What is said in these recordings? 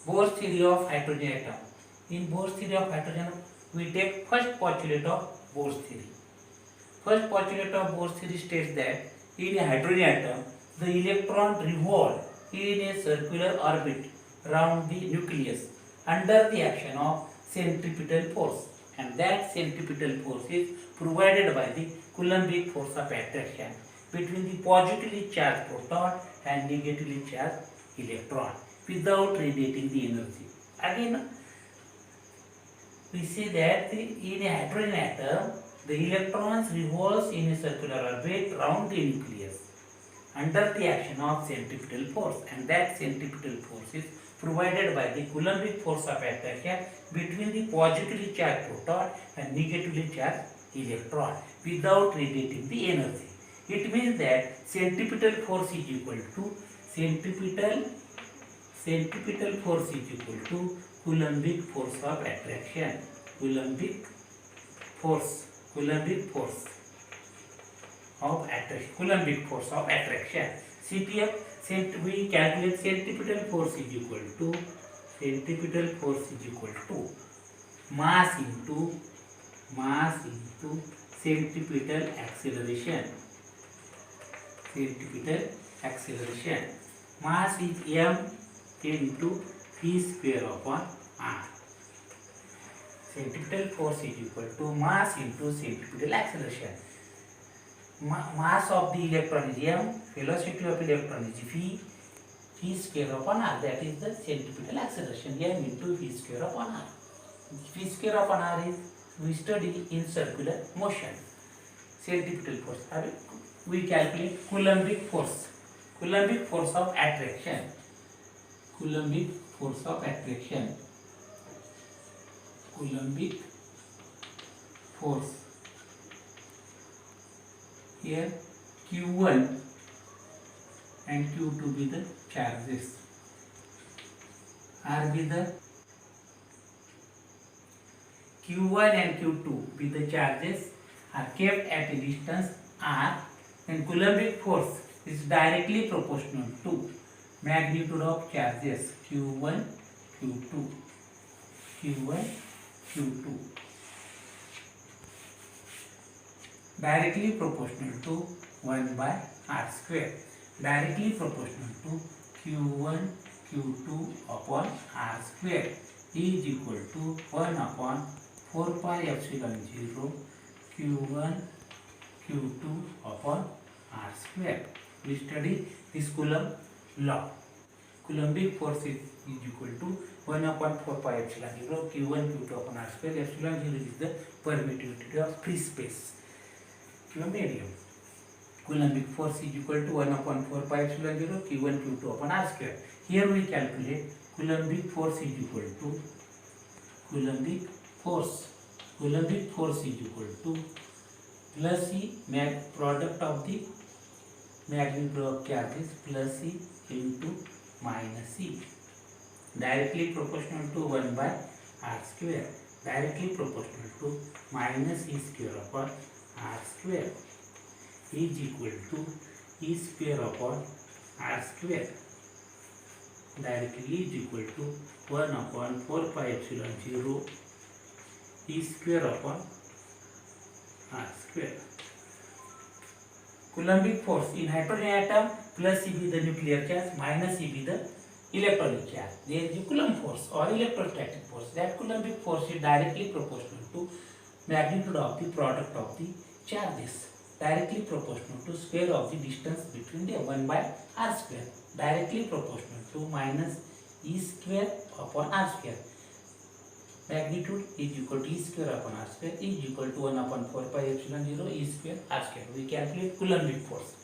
Bohr's theory of hydrogen atom. In Bohr's theory of hydrogen, we take first postulate of Bohr's theory. First postulate of Bohr's theory states that in a hydrogen atom, the electron revolves in a circular orbit around the nucleus under the action of centripetal force, and that centripetal force is provided by the Coulombic force of attraction between the positively charged proton and negatively charged electron without radiating the energy. Again, we see that in a hydrogen atom, the electrons revolves in a circular orbit around the nucleus under the action of centripetal force, and that centripetal force is provided by the Coulombic force of attraction between the positively charged proton and negatively charged electron without radiating the energy. It means that centripetal force is equal to centripetal force is equal to Coulombic force of attraction. Coulombic force of attraction. Coulombic force of attraction. CPF. We calculate centripetal force is equal to mass into centripetal acceleration. Mass is m into v square upon r. Centripetal force is equal to mass into centripetal acceleration. Mass of the electron is m, velocity of electron is v square upon r. That is the centripetal acceleration, m into v square upon r. V square upon r is we study in circular motion. Centripetal force. We calculate Coulombic force of attraction. Coulombic force. Here Q1 and Q2 be the charges. R be the Q1 and Q2 be the charges are kept at a distance r, and Coulombic force is directly proportional to magnitude of charges Q1, Q2. Directly proportional to 1 by r square. Directly proportional to Q1, Q2 upon r square is equal to 1 upon 4 pi epsilon 0 Q1, Q2 upon r square. We study this Coulomb law. Coulombic force is equal to 1 upon 4 pi epsilon 0 Q1, Q2 upon r square. Epsilon 0 is the permittivity of free space. Medium. Coulombic force is equal to 1 upon 4 pi epsilon 0 Q1, Q2 upon r square. Here we calculate Coulombic force is equal to plus E product of the magnitude of charges plus E into minus E. Directly proportional to 1 by r square. Directly proportional to minus E square upon r square is equal to E square upon r square. Directly is equal to 1 upon 4 pi epsilon 0 E square upon r square. Coulombic force in hydrogen atom, plus E be the nuclear charge, minus E be the electronic charge. There is a Coulomb force or electrostatic force. That Coulombic force is directly proportional to magnitude of the product of the charges, directly proportional to square of the distance between the 1 by r square, directly proportional to minus E square upon r square. Magnitude is equal to E square upon r square is equal to 1 upon 4 pi epsilon 0 E square r square. We calculate Coulombic force.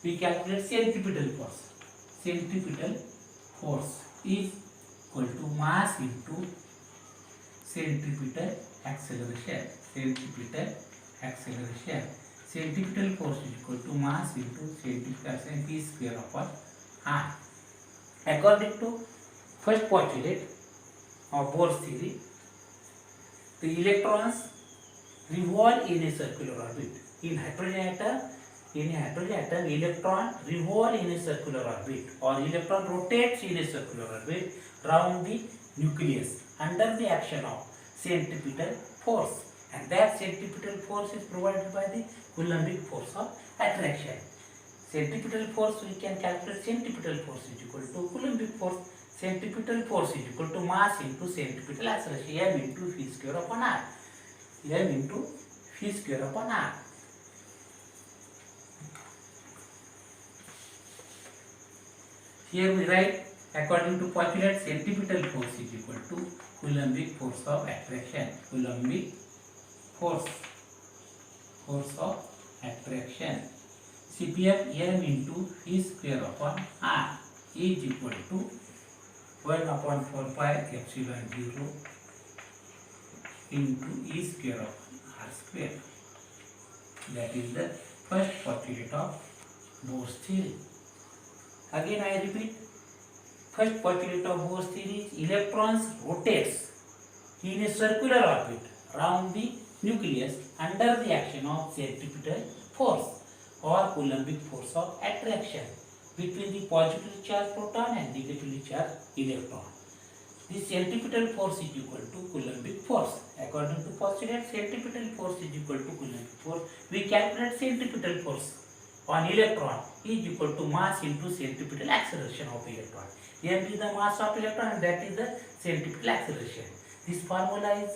We calculate centripetal force. Centripetal force is equal to mass into centripetal acceleration. Centripetal force is equal to mass into centripetal acceleration P square upon r. According to first postulate of Bohr's theory, the electrons revolve in a circular orbit. In hydrogen atom, In a hydrogen atom, electron revolve in a circular orbit or electron rotates in a circular orbit round the nucleus under the action of centripetal force, and that centripetal force is provided by the Coulombic force of attraction. Centripetal force, we can calculate centripetal force is equal to Coulombic force. Centripetal force is equal to mass into centripetal acceleration, m into v square upon r. m into v square upon r. Here we write, according to postulate, centripetal force is equal to Coulombic force of attraction. Coulombic force of attraction. CPF m into v square upon r is equal to 1 upon 4 pi epsilon 0 into e square upon r square. That is the first postulate of Bohr's theory. Again I repeat, first postulate of Bohr's theory is electrons rotates in a circular orbit around the nucleus under the action of centripetal force or Coulombic force of attraction between the positively charged proton and negatively charged electron. This centripetal force is equal to Coulombic force. According to postulate, centripetal force is equal to Coulombic force. We calculate centripetal force on electron is equal to mass into centripetal acceleration of electron. M is the mass of electron and that is the centripetal acceleration. This formula is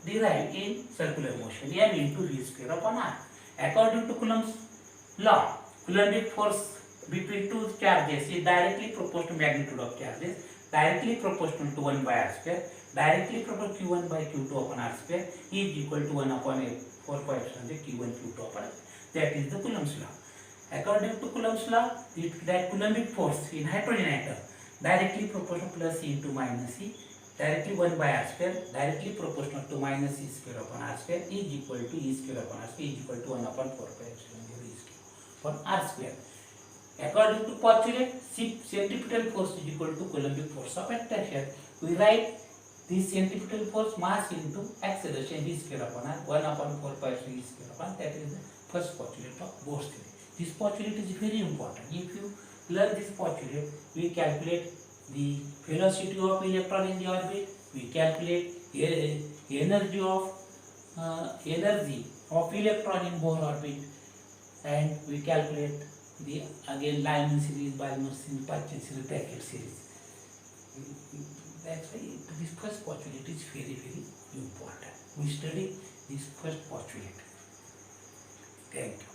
derived in circular motion, m into v square upon r. According to Coulomb's law, Coulombic force between two charges is directly proportional to magnitude of charges, directly proportional to 1 by r square, directly proportional to q1 by q2 upon r square is equal to 1 upon 4 pi epsilon q1 q2 upon r. That is the Coulomb's law. According to Coulomb's law, that Coulombic force in hydrogen atom directly proportional plus e into minus e, directly 1 by r square, directly proportional to minus e square upon r square is equal to e square upon r square is equal to 1 upon 4 pi epsilon 0 e square upon r square. According to postulate, centripetal force is equal to Coulombic force of attraction. We write this centripetal force mass into acceleration e square upon r, 1 upon 4 pi epsilon e square upon, that is the first postulate of Bohr's theory. This postulate is very important. If you learn this postulate, we calculate the velocity of electron in the orbit, we calculate energy of electron in Bohr orbit, and we calculate the again Lyman series, Balmer series, Paschen series, Brackett series. That's why this first postulate is very, very important. We study this first postulate. Thank you.